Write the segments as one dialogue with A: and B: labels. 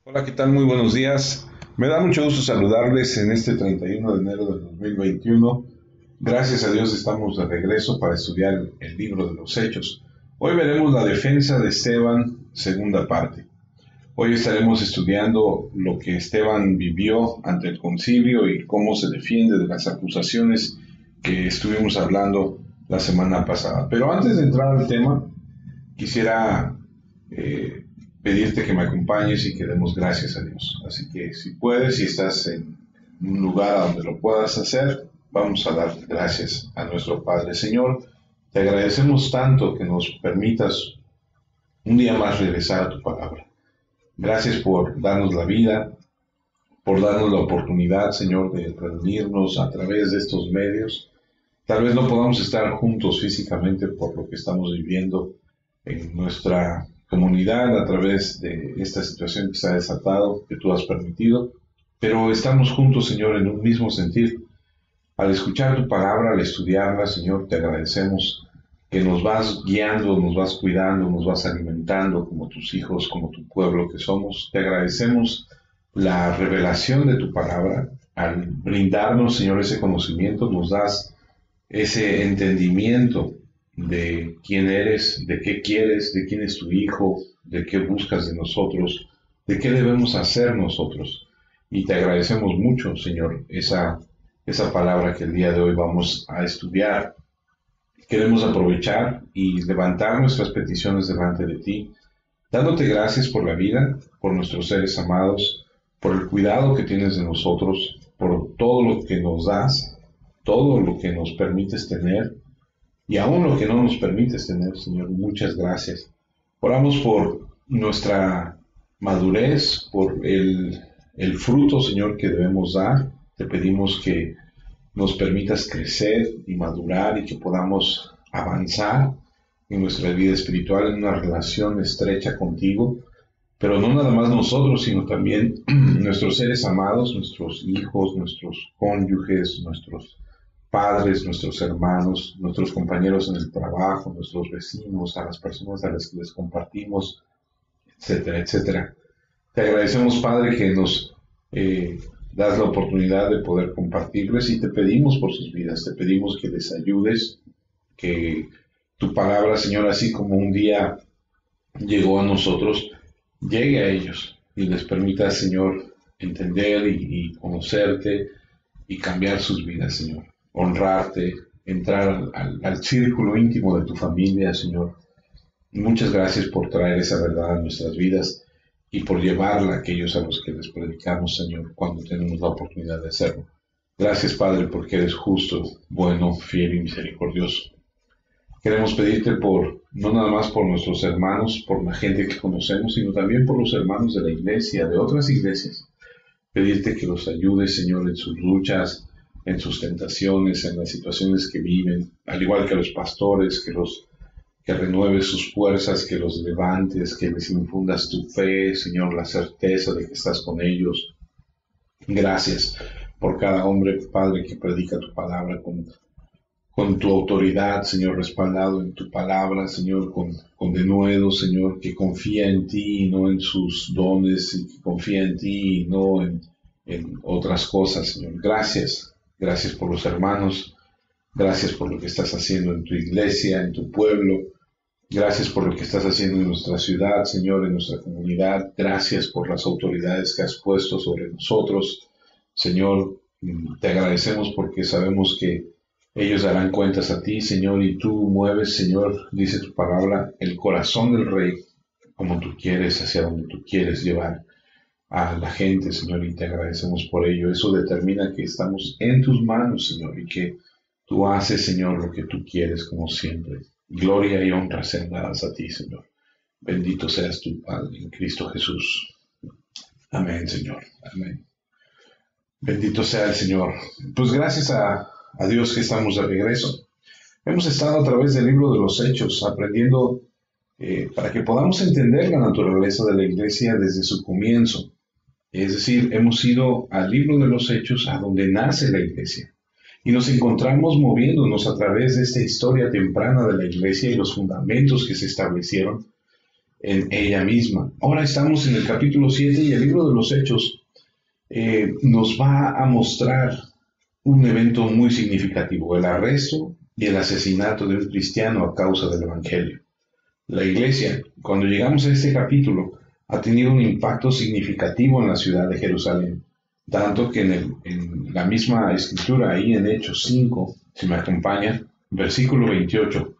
A: Hola, ¿qué tal? Muy buenos días. Me da mucho gusto saludarles en este 31 de enero del 2021. Gracias a Dios estamos de regreso para estudiar el libro de los Hechos. Hoy veremos la defensa de Esteban, segunda parte. Hoy estaremos estudiando lo que Esteban vivió ante el concilio y cómo se defiende de las acusaciones que estuvimos hablando la semana pasada. Pero antes de entrar al tema, quisiera eh, pedirte que me acompañes y que demos gracias a Dios. Así que si puedes, si estás en un lugar donde lo puedas hacer, vamos a dar gracias a nuestro Padre. Señor, te agradecemos tanto que nos permitas un día más regresar a tu palabra. Gracias por darnos la vida, por darnos la oportunidad, Señor, de reunirnos a través de estos medios. Tal vez no podamos estar juntos físicamente por lo que estamos viviendo en nuestra comunidad a través de esta situación que se ha desatado, que tú has permitido, pero estamos juntos, Señor, en un mismo sentir. Al escuchar tu palabra, al estudiarla, Señor, te agradecemos que nos vas guiando, nos vas cuidando, nos vas alimentando como tus hijos, como tu pueblo que somos. Te agradecemos la revelación de tu palabra. Al brindarnos, Señor, ese conocimiento, nos das ese entendimiento de quién eres, de qué quieres, de quién es tu hijo, de qué buscas de nosotros, de qué debemos hacer nosotros. Y te agradecemos mucho, Señor, esa palabra que el día de hoy vamos a estudiar. Queremos aprovechar y levantar nuestras peticiones delante de ti, dándote gracias por la vida, por nuestros seres amados, por el cuidado que tienes de nosotros, por todo lo que nos das, todo lo que nos permites tener y aún lo que no nos permites tener, Señor. Muchas gracias. Oramos por nuestra madurez, por el fruto, Señor, que debemos dar. Te pedimos que nos permitas crecer y madurar y que podamos avanzar en nuestra vida espiritual en una relación estrecha contigo, pero no nada más nosotros, sino también nuestros seres amados, nuestros hijos, nuestros cónyuges, nuestros padres, nuestros hermanos, nuestros compañeros en el trabajo, nuestros vecinos, a las personas a las que les compartimos, etcétera, etcétera. Te agradecemos, Padre, que nos das la oportunidad de poder compartirles y te pedimos por sus vidas, te pedimos que les ayudes, que tu palabra, Señor, así como un día llegó a nosotros, llegue a ellos y les permita, Señor, entender y conocerte y cambiar sus vidas, Señor. Honrarte, entrar al círculo íntimo de tu familia, Señor. Muchas gracias por traer esa verdad a nuestras vidas y por llevarla a aquellos a los que les predicamos, Señor, cuando tenemos la oportunidad de hacerlo. Gracias, Padre, porque eres justo, bueno, fiel y misericordioso. Queremos pedirte no nada más por nuestros hermanos, por la gente que conocemos, sino también por los hermanos de la iglesia, de otras iglesias. Pedirte que los ayudes, Señor, en sus luchas, en sus tentaciones, en las situaciones que viven, al igual que a los pastores, que renueves sus fuerzas, que los levantes, que les infundas tu fe, Señor, la certeza de que estás con ellos. Gracias por cada hombre, Padre, que predica tu palabra con tu autoridad, Señor, respaldado en tu palabra, Señor, con denuedo, Señor, que confía en ti y no en sus dones, y que confía en ti y no en otras cosas, Señor. Gracias, gracias por los hermanos, gracias por lo que estás haciendo en tu iglesia, en tu pueblo. Gracias por lo que estás haciendo en nuestra ciudad, Señor, en nuestra comunidad. Gracias por las autoridades que has puesto sobre nosotros. Señor, te agradecemos porque sabemos que ellos darán cuentas a ti, Señor, y tú mueves, Señor, dice tu palabra, el corazón del Rey como tú quieres, hacia donde tú quieres llevar a la gente, Señor, y te agradecemos por ello. Eso determina que estamos en tus manos, Señor, y que tú haces, Señor, lo que tú quieres, como siempre. Gloria y honra sean dadas a ti, Señor. Bendito seas tu Padre, en Cristo Jesús. Amén, Señor. Amén. Bendito sea el Señor. Pues gracias a Dios que estamos de regreso. Hemos estado a través del libro de los Hechos aprendiendo para que podamos entender la naturaleza de la iglesia desde su comienzo. Es decir, hemos ido al libro de los Hechos a donde nace la iglesia. Y nos encontramos moviéndonos a través de esta historia temprana de la iglesia y los fundamentos que se establecieron. en ella misma. Ahora estamos en el capítulo 7 y el libro de los Hechos nos va a mostrar un evento muy significativo, el arresto y el asesinato de un cristiano a causa del Evangelio. La iglesia, cuando llegamos a este capítulo, ha tenido un impacto significativo en la ciudad de Jerusalén, tanto que en la misma escritura, ahí en Hechos 5, si me acompaña, versículo 28,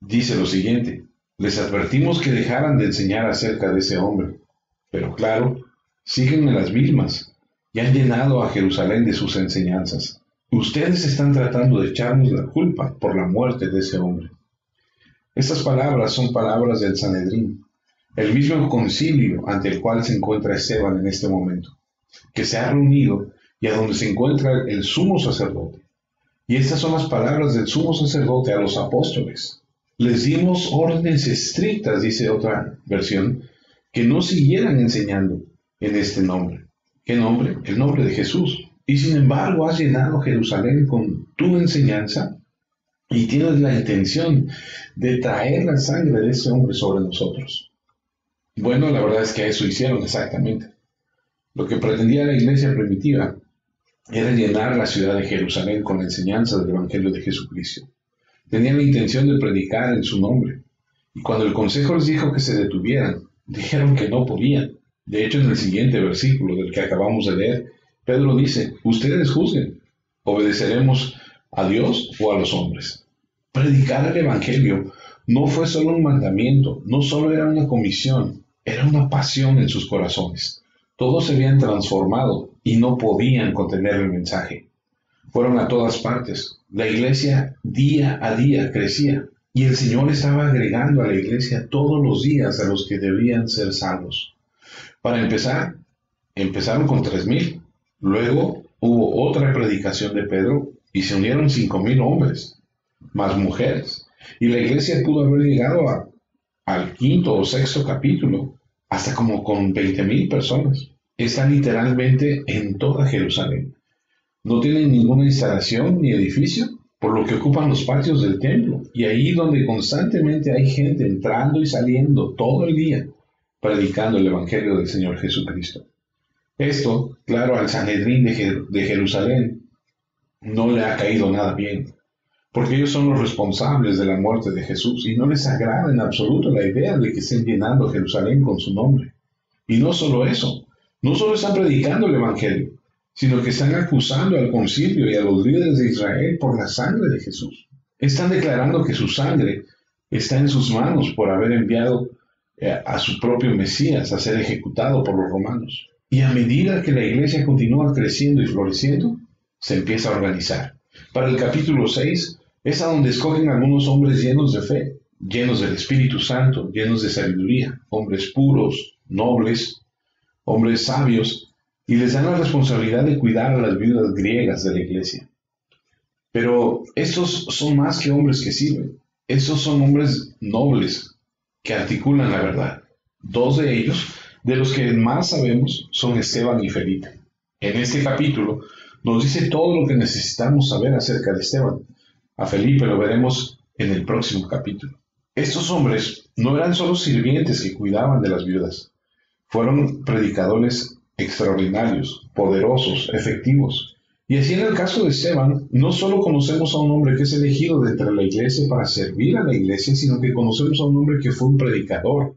A: dice lo siguiente: les advertimos que dejaran de enseñar acerca de ese hombre, pero claro, siguen en las mismas y han llenado a Jerusalén de sus enseñanzas. Ustedes están tratando de echarnos la culpa por la muerte de ese hombre. Estas palabras son palabras del Sanedrín, el mismo concilio ante el cual se encuentra Esteban en este momento, que se ha reunido y a donde se encuentra el sumo sacerdote. Y estas son las palabras del sumo sacerdote a los apóstoles. Les dimos órdenes estrictas, dice otra versión, que no siguieran enseñando en este nombre. ¿Qué nombre? El nombre de Jesús. Y sin embargo has llenado Jerusalén con tu enseñanza y tienes la intención de traer la sangre de ese hombre sobre nosotros. Bueno, la verdad es que eso hicieron exactamente. Lo que pretendía la iglesia primitiva era llenar la ciudad de Jerusalén con la enseñanza del Evangelio de Jesucristo. Tenían la intención de predicar en su nombre. Y cuando el consejo les dijo que se detuvieran, dijeron que no podían. De hecho, en el siguiente versículo del que acabamos de leer, Pedro dice: ustedes juzguen, ¿obedeceremos a Dios o a los hombres? Predicar el Evangelio no fue solo un mandamiento, no solo era una comisión, era una pasión en sus corazones. Todos se habían transformado y no podían contener el mensaje. Fueron a todas partes. La iglesia día a día crecía y el Señor estaba agregando a la iglesia todos los días a los que debían ser salvos. Para empezar, empezaron con 3,000. Luego hubo otra predicación de Pedro y se unieron 5,000 hombres, más mujeres. Y la iglesia pudo haber llegado al quinto o sexto capítulo, hasta como con 20,000 personas. Está literalmente en toda Jerusalén. No tienen ninguna instalación ni edificio, por lo que ocupan los patios del templo, y ahí donde constantemente hay gente entrando y saliendo todo el día, predicando el Evangelio del Señor Jesucristo. Esto, claro, al Sanedrín de Jerusalén no le ha caído nada bien, porque ellos son los responsables de la muerte de Jesús y no les agrada en absoluto la idea de que estén llenando Jerusalén con su nombre. Y no solo eso, no solo están predicando el Evangelio, sino que están acusando al concilio y a los líderes de Israel por la sangre de Jesús. Están declarando que su sangre está en sus manos por haber enviado a su propio Mesías a ser ejecutado por los romanos. Y a medida que la iglesia continúa creciendo y floreciendo, se empieza a organizar. Para el capítulo 6 es a donde escogen algunos hombres llenos de fe, llenos del Espíritu Santo, llenos de sabiduría, hombres puros, nobles, hombres sabios, y les dan la responsabilidad de cuidar a las viudas griegas de la iglesia. Pero estos son más que hombres que sirven. Estos son hombres nobles que articulan la verdad. Dos de ellos, de los que más sabemos, son Esteban y Felipe. En este capítulo nos dice todo lo que necesitamos saber acerca de Esteban. A Felipe lo veremos en el próximo capítulo. Estos hombres no eran solo sirvientes que cuidaban de las viudas. Fueron predicadores extraordinarios, poderosos, efectivos. Y así en el caso de Esteban, no solo conocemos a un hombre que es elegido de entre la iglesia para servir a la iglesia, sino que conocemos a un hombre que fue un predicador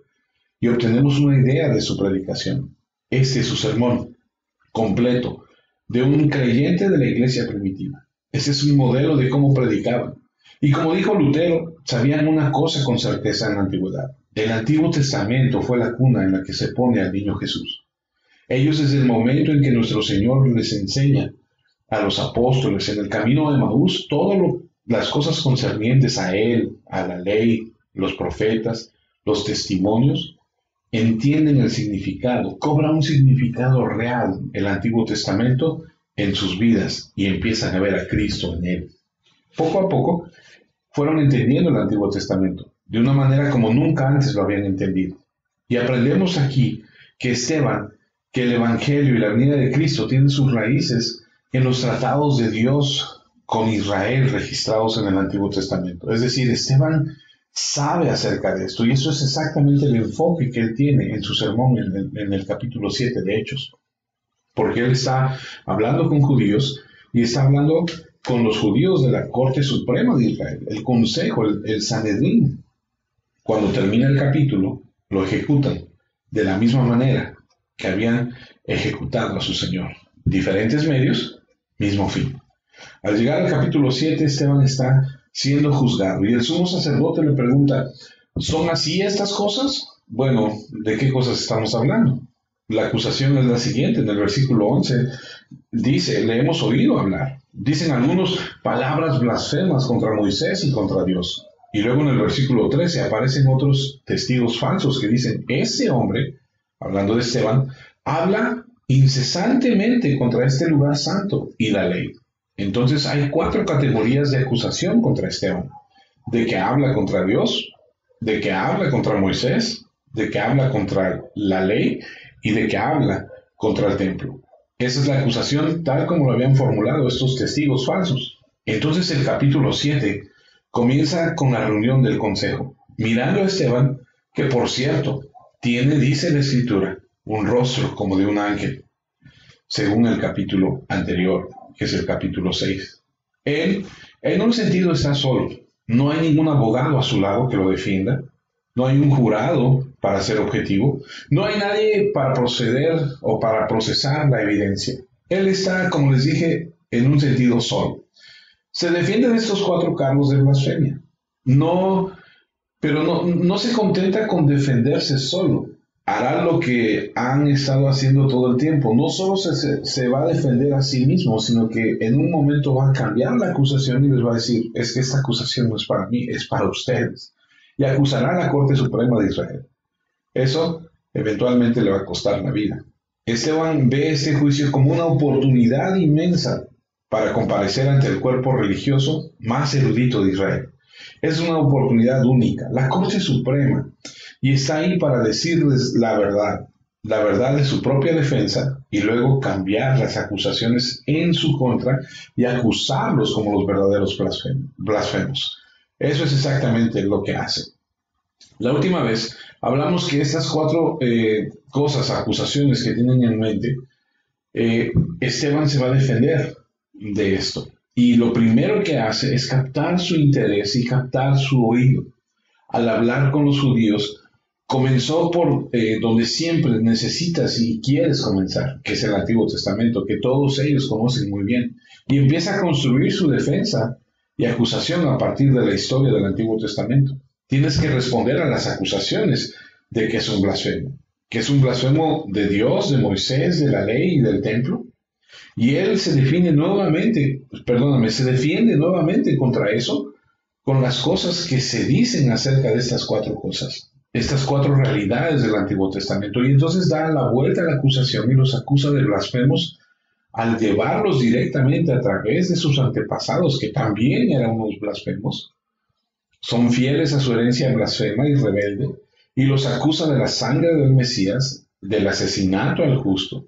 A: y obtenemos una idea de su predicación. Este es su sermón completo de un creyente de la iglesia primitiva. Ese es un modelo de cómo predicaban. Y como dijo Lutero, sabían una cosa con certeza en la antigüedad. El Antiguo Testamento fue la cuna en la que se pone al niño Jesús. Ellos, desde el momento en que nuestro Señor les enseña a los apóstoles en el camino de Maús todas las cosas concernientes a Él, a la ley, los profetas, los testimonios, entienden el significado, cobra un significado real el Antiguo Testamento en sus vidas y empiezan a ver a Cristo en Él. Poco a poco fueron entendiendo el Antiguo Testamento de una manera como nunca antes lo habían entendido. Y aprendemos aquí que Esteban, que el Evangelio y la venida de Cristo tienen sus raíces en los tratados de Dios con Israel registrados en el Antiguo Testamento. Es decir, Esteban sabe acerca de esto, y eso es exactamente el enfoque que él tiene en su sermón en el capítulo 7 de Hechos, porque él está hablando con judíos y está hablando con los judíos de la Corte Suprema de Israel, el Consejo, el Sanedrín. Cuando termina el capítulo, lo ejecutan de la misma manera que habían ejecutado a su Señor. Diferentes medios, mismo fin. Al llegar al capítulo 7, Esteban está siendo juzgado y el sumo sacerdote le pregunta, ¿son así estas cosas? Bueno, ¿de qué cosas estamos hablando? La acusación es la siguiente, en el versículo 11 dice, le hemos oído hablar. Dicen algunos palabras blasfemas contra Moisés y contra Dios. Y luego en el versículo 13 aparecen otros testigos falsos que dicen, ese hombre, hablando de Esteban, habla incesantemente contra este lugar santo y la ley. Entonces hay 4 categorías de acusación contra Esteban. De que habla contra Dios, de que habla contra Moisés, de que habla contra la ley y de que habla contra el templo. Esa es la acusación tal como lo habían formulado estos testigos falsos. Entonces el capítulo 7 comienza con la reunión del consejo, mirando a Esteban, que por cierto, tiene, dice la escritura, un rostro como de un ángel, según el capítulo anterior, que es el capítulo 6. Él, en un sentido, está solo. No hay ningún abogado a su lado que lo defienda. No hay un jurado para ser objetivo. No hay nadie para proceder o para procesar la evidencia. Él está, como les dije, en un sentido solo. Se defiende de estos 4 cargos de blasfemia. Pero no se contenta con defenderse solo. Hará lo que han estado haciendo todo el tiempo. No solo se va a defender a sí mismo, sino que en un momento va a cambiar la acusación y les va a decir, es que esta acusación no es para mí, es para ustedes. Y acusará a la Corte Suprema de Israel. Eso eventualmente le va a costar la vida. Esteban ve este juicio como una oportunidad inmensa para comparecer ante el cuerpo religioso más erudito de Israel. Es una oportunidad única, la Corte Suprema, y está ahí para decirles la verdad de su propia defensa, y luego cambiar las acusaciones en su contra y acusarlos como los verdaderos blasfemos. Eso es exactamente lo que hace. La última vez hablamos que estas 4 acusaciones que tienen en mente, Esteban se va a defender de esto. Y lo primero que hace es captar su interés y captar su oído. Al hablar con los judíos, comenzó por donde siempre necesitas y quieres comenzar, que es el Antiguo Testamento, que todos ellos conocen muy bien. Y empieza a construir su defensa y acusación a partir de la historia del Antiguo Testamento. Tienes que responder a las acusaciones de que es un blasfemo. Que es un blasfemo de Dios, de Moisés, de la ley y del templo. Y él se defiende nuevamente contra eso, con las cosas que se dicen acerca de estas 4 cosas, estas 4 realidades del Antiguo Testamento. Y entonces da la vuelta a la acusación y los acusa de blasfemos al llevarlos directamente a través de sus antepasados, que también eran unos blasfemos. Son fieles a su herencia blasfema y rebelde, y los acusa de la sangre del Mesías, del asesinato al justo.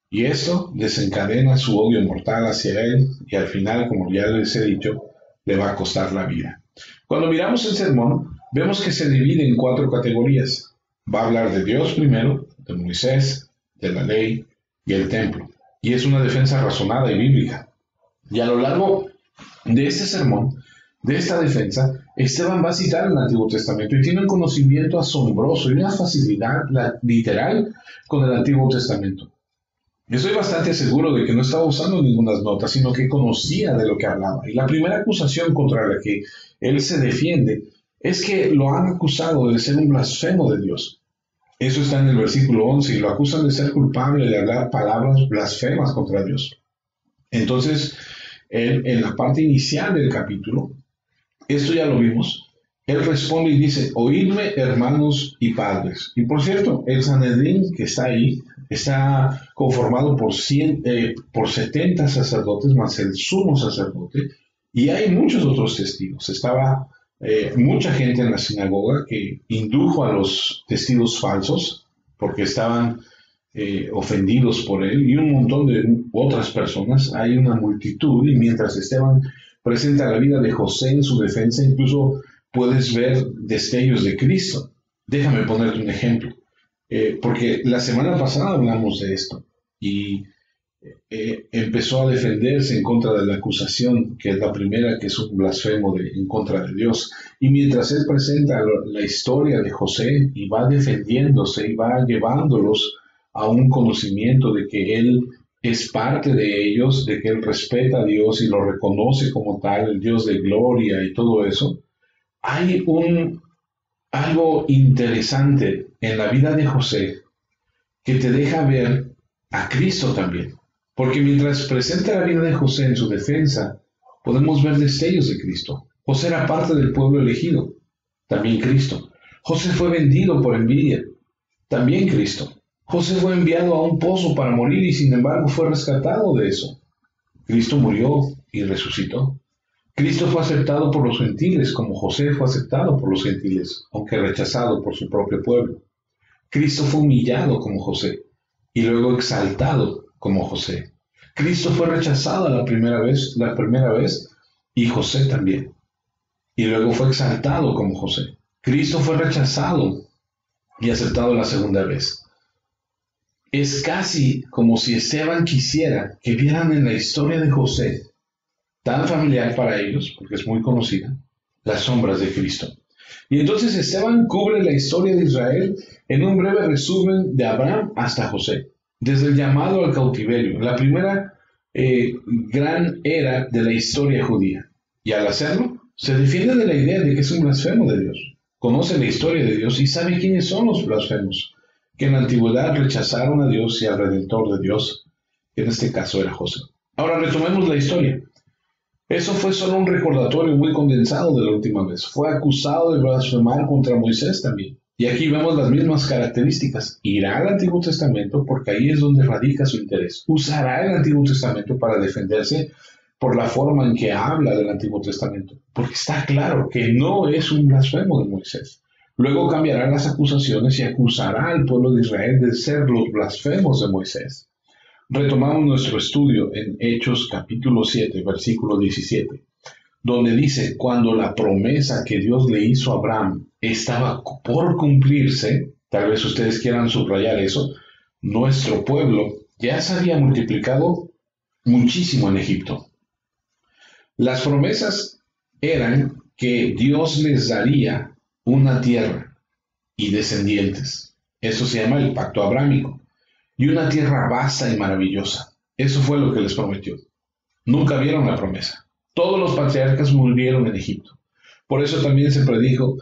A: Y esto desencadena su odio mortal hacia él y al final, como ya les he dicho, le va a costar la vida. Cuando miramos el sermón, vemos que se divide en 4 categorías. Va a hablar de Dios primero, de Moisés, de la ley y el templo. Y es una defensa razonada y bíblica. Y a lo largo de este sermón, de esta defensa, Esteban va a citar el Antiguo Testamento y tiene un conocimiento asombroso y una facilidad literal con el Antiguo Testamento. Yo estoy bastante seguro de que no estaba usando ninguna notas, sino que conocía de lo que hablaba. Y la primera acusación contra la que él se defiende es que lo han acusado de ser un blasfemo de Dios. Eso está en el versículo 11, y lo acusan de ser culpable de hablar palabras blasfemas contra Dios. Entonces, él, en la parte inicial del capítulo, esto ya lo vimos, él responde y dice, oídme hermanos y padres. Y por cierto, el Sanedrín que está ahí, está conformado por 70 sacerdotes más el sumo sacerdote, y hay muchos otros testigos. Estaba mucha gente en la sinagoga que indujo a los testigos falsos porque estaban ofendidos por él, y un montón de otras personas. Hay una multitud, y mientras Esteban presenta la vida de José en su defensa, incluso puedes ver destellos de Cristo. Déjame ponerte un ejemplo, porque la semana pasada hablamos de esto y empezó a defenderse en contra de la acusación, que es la primera, que es un blasfemo en contra de Dios. Y mientras él presenta la historia de José y va defendiéndose y va llevándolos a un conocimiento de que él es parte de ellos, de que él respeta a Dios y lo reconoce como tal, el Dios de gloria y todo eso, hay algo interesante en la vida de José que te deja ver a Cristo también. Porque mientras presenta la vida de José en su defensa, podemos ver destellos de Cristo. José era parte del pueblo elegido, también Cristo. José fue vendido por envidia, también Cristo. José fue enviado a un pozo para morir y sin embargo fue rescatado de eso. Cristo murió y resucitó. Cristo fue aceptado por los gentiles como José fue aceptado por los gentiles, aunque rechazado por su propio pueblo. Cristo fue humillado como José y luego exaltado como José. Cristo fue rechazado la primera vez y José también. Y luego fue exaltado como José. Cristo fue rechazado y aceptado la segunda vez. Es casi como si Esteban quisiera que vieran en la historia de José, tan familiar para ellos, porque es muy conocida, las sombras de Cristo. Y entonces Esteban cubre la historia de Israel en un breve resumen de Abraham hasta José, desde el llamado al cautiverio, la primera gran era de la historia judía. Y al hacerlo, se defiende de la idea de que es un blasfemo de Dios. Conoce la historia de Dios y sabe quiénes son los blasfemos, que en la antigüedad rechazaron a Dios y al Redentor de Dios, que en este caso era José. Ahora retomemos la historia. Eso fue solo un recordatorio muy condensado de la última vez. Fue acusado de blasfemar contra Moisés también. Y aquí vemos las mismas características. Irá al Antiguo Testamento porque ahí es donde radica su interés. Usará el Antiguo Testamento para defenderse por la forma en que habla del Antiguo Testamento. Porque está claro que no es un blasfemo de Moisés. Luego cambiará las acusaciones y acusará al pueblo de Israel de ser los blasfemos de Moisés. Retomamos nuestro estudio en Hechos capítulo 7, versículo 17, donde dice, cuando la promesa que Dios le hizo a Abraham estaba por cumplirse, tal vez ustedes quieran subrayar eso, nuestro pueblo ya se había multiplicado muchísimo en Egipto. Las promesas eran que Dios les daría una tierra y descendientes. Eso se llama el pacto abrámico. Y una tierra vasta y maravillosa. Eso fue lo que les prometió. Nunca vieron la promesa. Todos los patriarcas murieron en Egipto. Por eso también se predijo,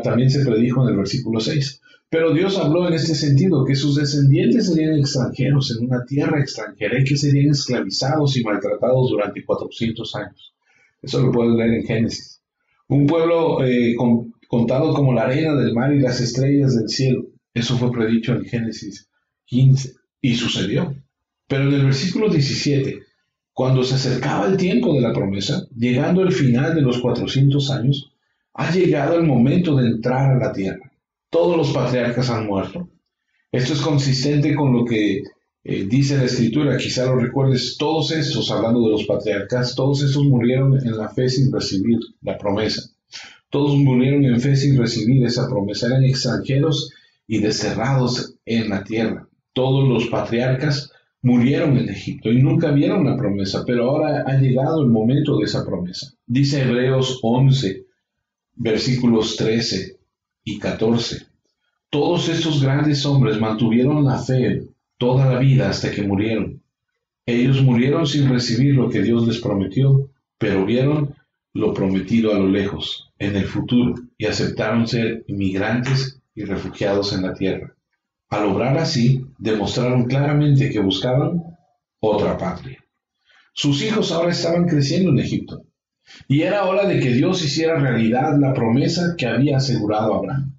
A: también se predijo en el versículo 6. Pero Dios habló en este sentido, que sus descendientes serían extranjeros en una tierra extranjera y que serían esclavizados y maltratados durante 400 años. Eso lo puedes leer en Génesis. Un pueblo contado como la arena del mar y las estrellas del cielo. Eso fue predicho en Génesis 15 y sucedió. Pero en el versículo 17, cuando se acercaba el tiempo de la promesa, llegando el final de los 400 años, ha llegado el momento de entrar a la tierra. Todos los patriarcas han muerto. Esto es consistente con lo que dice la Escritura. Quizá lo recuerdes, todos estos, hablando de los patriarcas, todos estos murieron en la fe sin recibir la promesa. Todos murieron en fe sin recibir esa promesa. Eran extranjeros y desterrados en la tierra. Todos los patriarcas murieron en Egipto y nunca vieron la promesa, pero ahora ha llegado el momento de esa promesa. Dice Hebreos 11, versículos 13 y 14. Todos estos grandes hombres mantuvieron la fe toda la vida hasta que murieron. Ellos murieron sin recibir lo que Dios les prometió, pero vieron lo prometido a lo lejos, en el futuro, y aceptaron ser inmigrantes y refugiados en la tierra. Al obrar así, demostraron claramente que buscaban otra patria. Sus hijos ahora estaban creciendo en Egipto, y era hora de que Dios hiciera realidad la promesa que había asegurado a Abraham.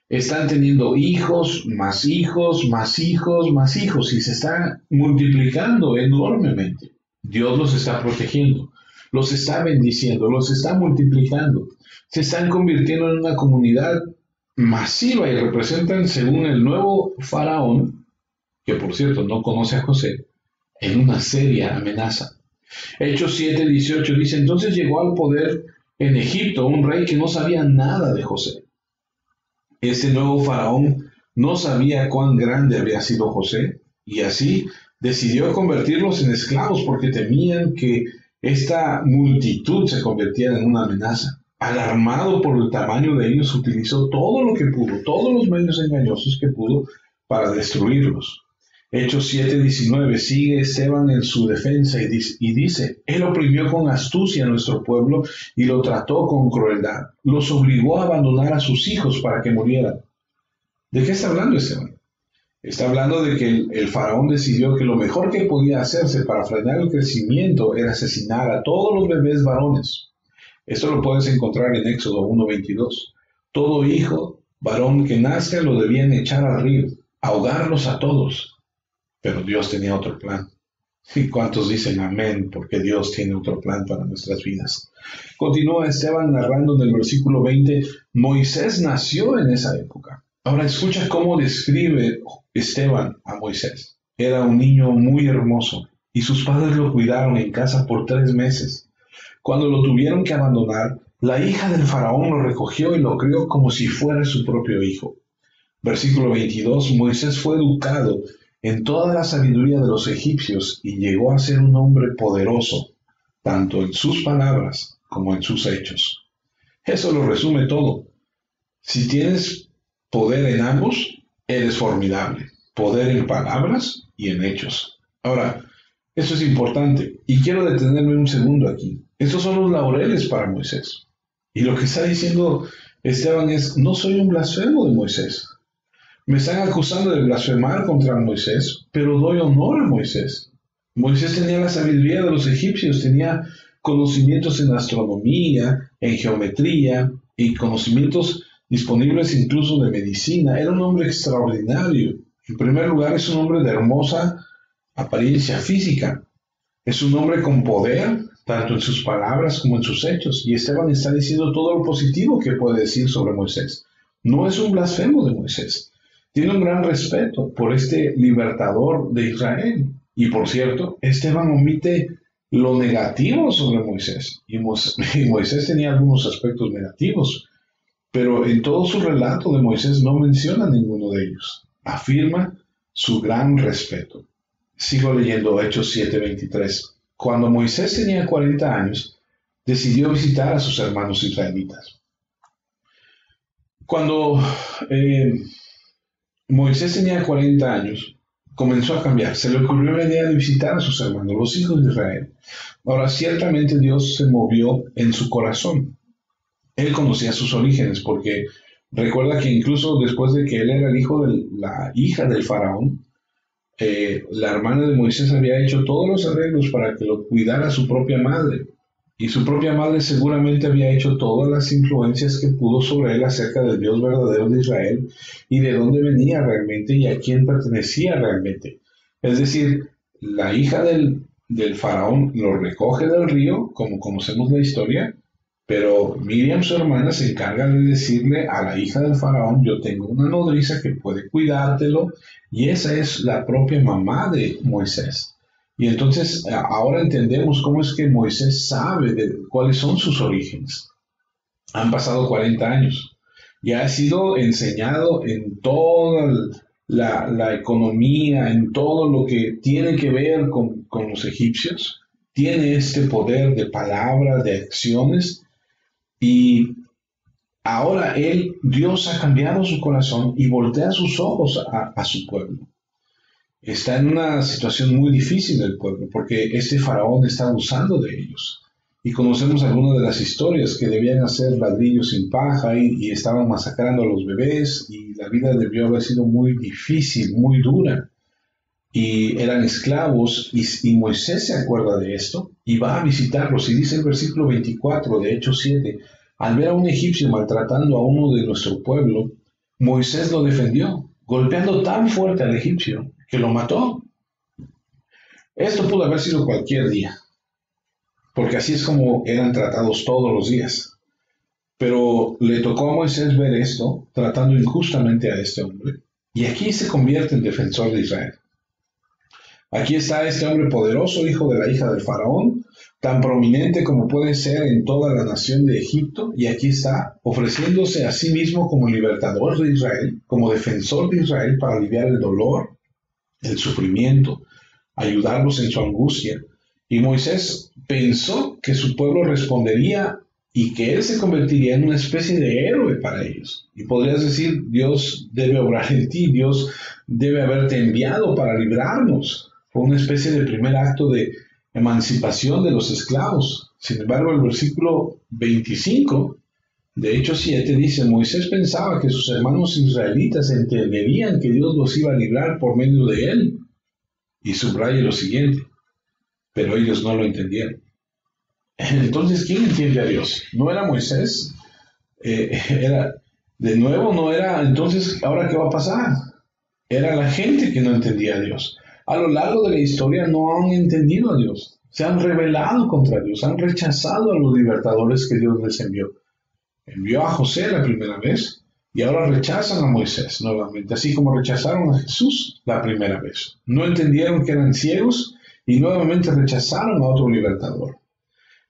A: Están teniendo hijos, más hijos, más hijos, más hijos, y se está multiplicando enormemente. Dios los está protegiendo, los está bendiciendo, los está multiplicando. Se están convirtiendo en una comunidad masiva y representan, según el nuevo faraón, que por cierto no conoce a José, en una seria amenaza. Hechos 7:18 dice, entonces llegó al poder en Egipto un rey que no sabía nada de José. Este nuevo faraón no sabía cuán grande había sido José y así decidió convertirlos en esclavos porque temían que esta multitud se convirtiera en una amenaza. Alarmado por el tamaño de ellos, utilizó todo lo que pudo, todos los medios engañosos que pudo para destruirlos. Hechos 7:19 sigue Esteban en su defensa y dice, él oprimió con astucia a nuestro pueblo y lo trató con crueldad. Los obligó a abandonar a sus hijos para que murieran. ¿De qué está hablando Esteban? Está hablando de que el faraón decidió que lo mejor que podía hacerse para frenar el crecimiento era asesinar a todos los bebés varones. Esto lo puedes encontrar en Éxodo 1:22. Todo hijo varón que nazca lo debían echar al río, ahogarlos a todos. Pero Dios tenía otro plan. ¿Y cuántos dicen amén? Porque Dios tiene otro plan para nuestras vidas. Continúa Esteban narrando en el versículo 20, Moisés nació en esa época. Ahora escucha cómo describe Esteban a Moisés. Era un niño muy hermoso y sus padres lo cuidaron en casa por 3 meses. Cuando lo tuvieron que abandonar, la hija del faraón lo recogió y lo crió como si fuera su propio hijo. Versículo 22, Moisés fue educado en toda la sabiduría de los egipcios y llegó a ser un hombre poderoso, tanto en sus palabras como en sus hechos. Eso lo resume todo. Si tienes poder en ambos, eres formidable. Poder en palabras y en hechos. Ahora, eso es importante y quiero detenerme un segundo aquí. Estos son los laureles para Moisés. Y lo que está diciendo Esteban es, no soy un blasfemo de Moisés. Me están acusando de blasfemar contra Moisés, pero doy honor a Moisés. Moisés tenía la sabiduría de los egipcios, tenía conocimientos en astronomía, en geometría y conocimientos disponibles incluso de medicina. Era un hombre extraordinario. En primer lugar, es un hombre de hermosa apariencia física. Es un hombre con poder, tanto en sus palabras como en sus hechos. Y Esteban está diciendo todo lo positivo que puede decir sobre Moisés. No es un blasfemo de Moisés. Tiene un gran respeto por este libertador de Israel. Y por cierto, Esteban omite lo negativo sobre Moisés. Y Moisés tenía algunos aspectos negativos. Pero en todo su relato de Moisés no menciona ninguno de ellos. Afirma su gran respeto. Sigo leyendo Hechos 7:23. Cuando Moisés tenía 40 años, decidió visitar a sus hermanos israelitas. Cuando Moisés tenía 40 años, comenzó a cambiar. Se le ocurrió la idea de visitar a sus hermanos, los hijos de Israel. Ahora, ciertamente Dios se movió en su corazón. Él conocía sus orígenes porque recuerda que incluso después de que él era el hijo de la hija del faraón, la hermana de Moisés había hecho todos los arreglos para que lo cuidara su propia madre. Y su propia madre seguramente había hecho todas las influencias que pudo sobre él acerca del Dios verdadero de Israel y de dónde venía realmente y a quién pertenecía realmente. Es decir, la hija del faraón lo recoge del río, como conocemos la historia, pero Miriam, su hermana, se encarga de decirle a la hija del faraón, yo tengo una nodriza que puede cuidártelo, y esa es la propia mamá de Moisés. Y entonces ahora entendemos cómo es que Moisés sabe cuáles son sus orígenes. Han pasado 40 años. Ya ha sido enseñado en toda la economía, en todo lo que tiene que ver con los egipcios. Tiene este poder de palabras, de acciones. Y ahora Dios ha cambiado su corazón y voltea sus ojos a su pueblo. Está en una situación muy difícil del pueblo porque este faraón está abusando de ellos. Y conocemos algunas de las historias que debían hacer ladrillos sin paja y estaban masacrando a los bebés y la vida debió haber sido muy difícil, muy dura. Y eran esclavos y Moisés se acuerda de esto y va a visitarlos. Y dice el versículo 24 de Hechos 7, al ver a un egipcio maltratando a uno de nuestro pueblo, Moisés lo defendió, golpeando tan fuerte al egipcio que lo mató. Esto pudo haber sido cualquier día, porque así es como eran tratados todos los días. Pero le tocó a Moisés ver esto, tratando injustamente a este hombre, y aquí se convierte en defensor de Israel. Aquí está este hombre poderoso, hijo de la hija del faraón, tan prominente como puede ser en toda la nación de Egipto, y aquí está ofreciéndose a sí mismo como libertador de Israel, como defensor de Israel para aliviar el dolor, el sufrimiento, ayudarlos en su angustia. Y Moisés pensó que su pueblo respondería y que él se convertiría en una especie de héroe para ellos. Y podrías decir, Dios debe obrar en ti, Dios debe haberte enviado para librarnos. Fue una especie de primer acto de emancipación de los esclavos. Sin embargo, el versículo 25 de Hechos 7 dice, Moisés pensaba que sus hermanos israelitas entenderían que Dios los iba a librar por medio de él. Y subraya lo siguiente, pero ellos no lo entendieron. Entonces, ¿quién entiende a Dios? ¿No era Moisés? No era, entonces, ¿ahora qué va a pasar? Era la gente que no entendía a Dios. A lo largo de la historia no han entendido a Dios. Se han rebelado contra Dios, han rechazado a los libertadores que Dios les envió. Envió a José la primera vez y ahora rechazan a Moisés nuevamente, así como rechazaron a Jesús la primera vez. No entendieron que eran ciegos y nuevamente rechazaron a otro libertador.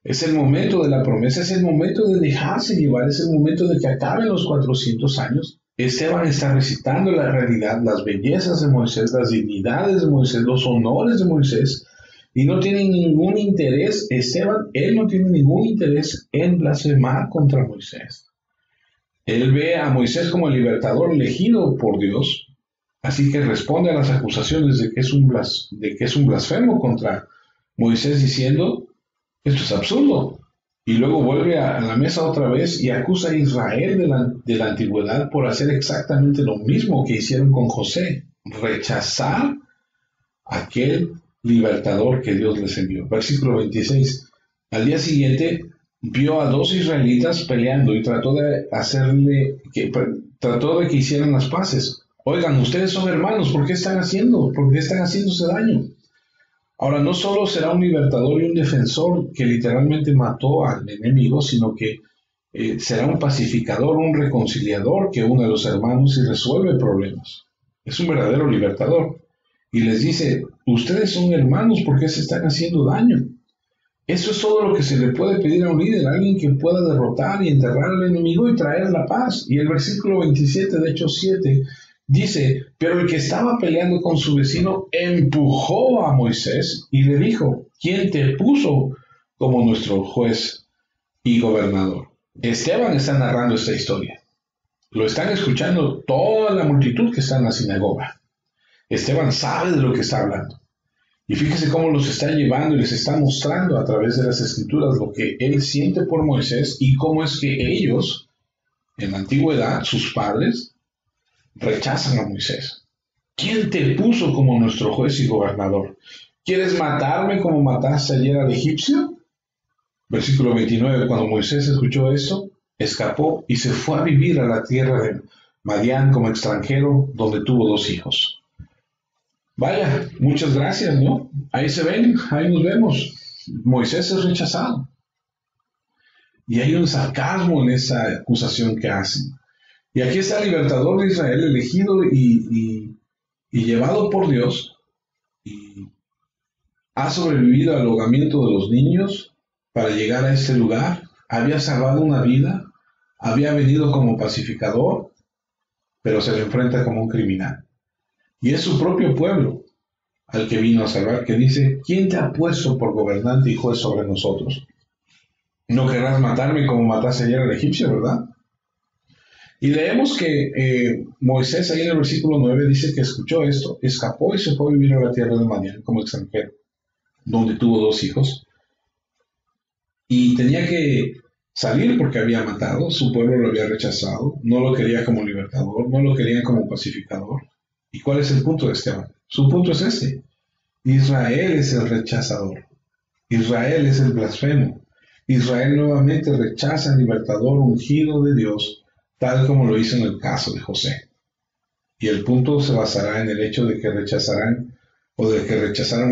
A: Es el momento de la promesa, es el momento de dejarse llevar, es el momento de que acaben los 400 años. Esteban está recitando la realidad, las bellezas de Moisés, las dignidades de Moisés, los honores de Moisés, y no tiene ningún interés, Esteban, él no tiene ningún interés en blasfemar contra Moisés. Él ve a Moisés como el libertador elegido por Dios, así que responde a las acusaciones de que es un blasfemo contra Moisés diciendo, esto es absurdo. Y luego vuelve a la mesa otra vez y acusa a Israel de la antigüedad por hacer exactamente lo mismo que hicieron con José, rechazar aquel libertador que Dios les envió. Versículo 26. Al día siguiente vio a dos israelitas peleando y trató de que hicieran las paces. Oigan, ustedes son hermanos, ¿por qué están haciéndose daño? Ahora, no solo será un libertador y un defensor que literalmente mató al enemigo, sino que será un pacificador, un reconciliador que une a los hermanos y resuelve problemas. Es un verdadero libertador. Y les dice, ustedes son hermanos, ¿por qué se están haciendo daño? Eso es todo lo que se le puede pedir a un líder, alguien que pueda derrotar y enterrar al enemigo y traer la paz. Y el versículo 27 de Hechos 7 dice, pero el que estaba peleando con su vecino empujó a Moisés y le dijo, ¿quién te puso como nuestro juez y gobernador? Esteban está narrando esta historia. Lo están escuchando toda la multitud que está en la sinagoga. Esteban sabe de lo que está hablando. Y fíjese cómo los está llevando y les está mostrando a través de las escrituras lo que él siente por Moisés y cómo es que ellos, en la antigüedad, sus padres, rechazan a Moisés. ¿Quién te puso como nuestro juez y gobernador? ¿Quieres matarme como mataste ayer al egipcio? Versículo 29, cuando Moisés escuchó esto, escapó y se fue a vivir a la tierra de Madián como extranjero, donde tuvo 2 hijos. Vaya, muchas gracias, ¿no? Ahí se ven, ahí nos vemos. Moisés es rechazado. Y hay un sarcasmo en esa acusación que hacen. Y aquí está el libertador de Israel, elegido y llevado por Dios, y ha sobrevivido al ahogamiento de los niños para llegar a este lugar. Había salvado una vida, había venido como pacificador, pero se le enfrenta como un criminal. Y es su propio pueblo al que vino a salvar, que dice, ¿quién te ha puesto por gobernante y juez sobre nosotros? No querrás matarme como mataste ayer al egipcio, ¿verdad? Y leemos que Moisés ahí en el versículo 9 dice que escuchó esto, escapó y se fue a vivir a la tierra de Madián como extranjero, donde tuvo 2 hijos. Y tenía que salir porque había matado, su pueblo lo había rechazado, no lo quería como libertador, no lo querían como pacificador. ¿Y cuál es el punto de Esteban? Su punto es este. Israel es el rechazador. Israel es el blasfemo. Israel nuevamente rechaza al libertador ungido de Dios, tal como lo hizo en el caso de José. Y el punto se basará en el hecho de que rechazaron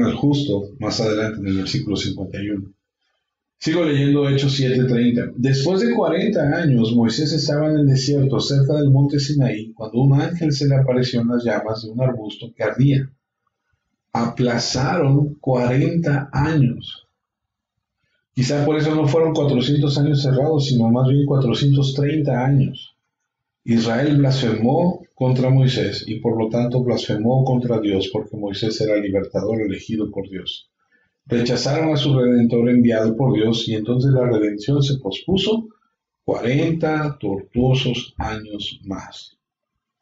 A: al justo más adelante en el versículo 51. Sigo leyendo Hechos 7:30. Después de 40 años, Moisés estaba en el desierto cerca del monte Sinaí, cuando un ángel se le apareció en las llamas de un arbusto que ardía. aplazaron 40 años. Quizá por eso no fueron 400 años cerrados, sino más bien 430 años. Israel blasfemó contra Moisés y por lo tanto blasfemó contra Dios, porque Moisés era el libertador elegido por Dios. Rechazaron a su redentor enviado por Dios y entonces la redención se pospuso 40 tortuosos años más.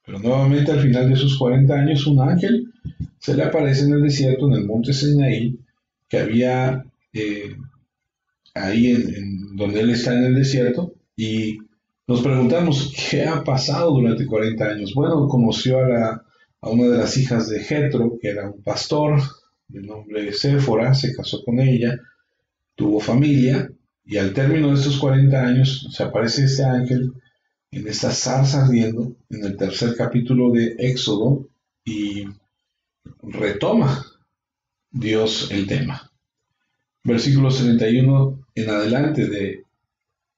A: Pero nuevamente al final de esos 40 años un ángel se le aparece en el desierto, en el monte Sinaí, que había ahí donde él está en el desierto, y nos preguntamos, ¿qué ha pasado durante 40 años? Bueno, conoció a una de las hijas de Jetro, que era un pastor, de nombre Séfora, se casó con ella, tuvo familia, y al término de estos 40 años se aparece este ángel en esta zarza ardiendo, en el tercer capítulo de Éxodo, y retoma Dios el tema. Versículos 31 en adelante de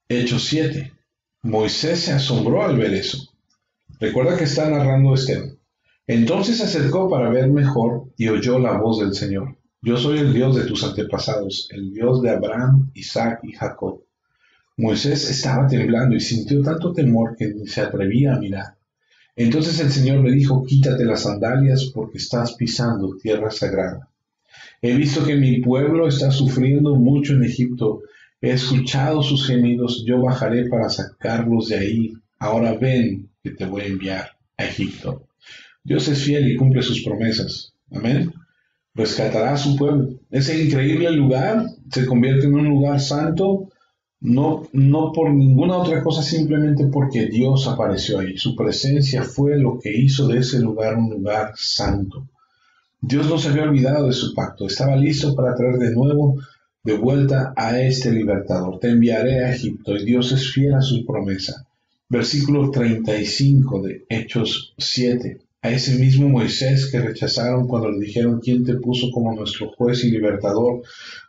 A: Hechos 7. Moisés se asombró al ver eso. Recuerda que está narrando Esteban. Entonces se acercó para ver mejor y oyó la voz del Señor. Yo soy el Dios de tus antepasados, el Dios de Abraham, Isaac y Jacob. Moisés estaba temblando y sintió tanto temor que ni se atrevía a mirar. Entonces el Señor le dijo, quítate las sandalias porque estás pisando tierra sagrada. He visto que mi pueblo está sufriendo mucho en Egipto. He escuchado sus gemidos. Yo bajaré para sacarlos de ahí. Ahora ven que te voy a enviar a Egipto. Dios es fiel y cumple sus promesas. Amén. Rescatará a su pueblo. Ese increíble lugar se convierte en un lugar santo, no por ninguna otra cosa, simplemente porque Dios apareció ahí. Su presencia fue lo que hizo de ese lugar un lugar santo. Dios no se había olvidado de su pacto, estaba listo para traer de nuevo de vuelta a este libertador. Te enviaré a Egipto, y Dios es fiel a su promesa. Versículo 35 de Hechos 7. A ese mismo Moisés que rechazaron cuando le dijeron, ¿quién te puso como nuestro juez y libertador?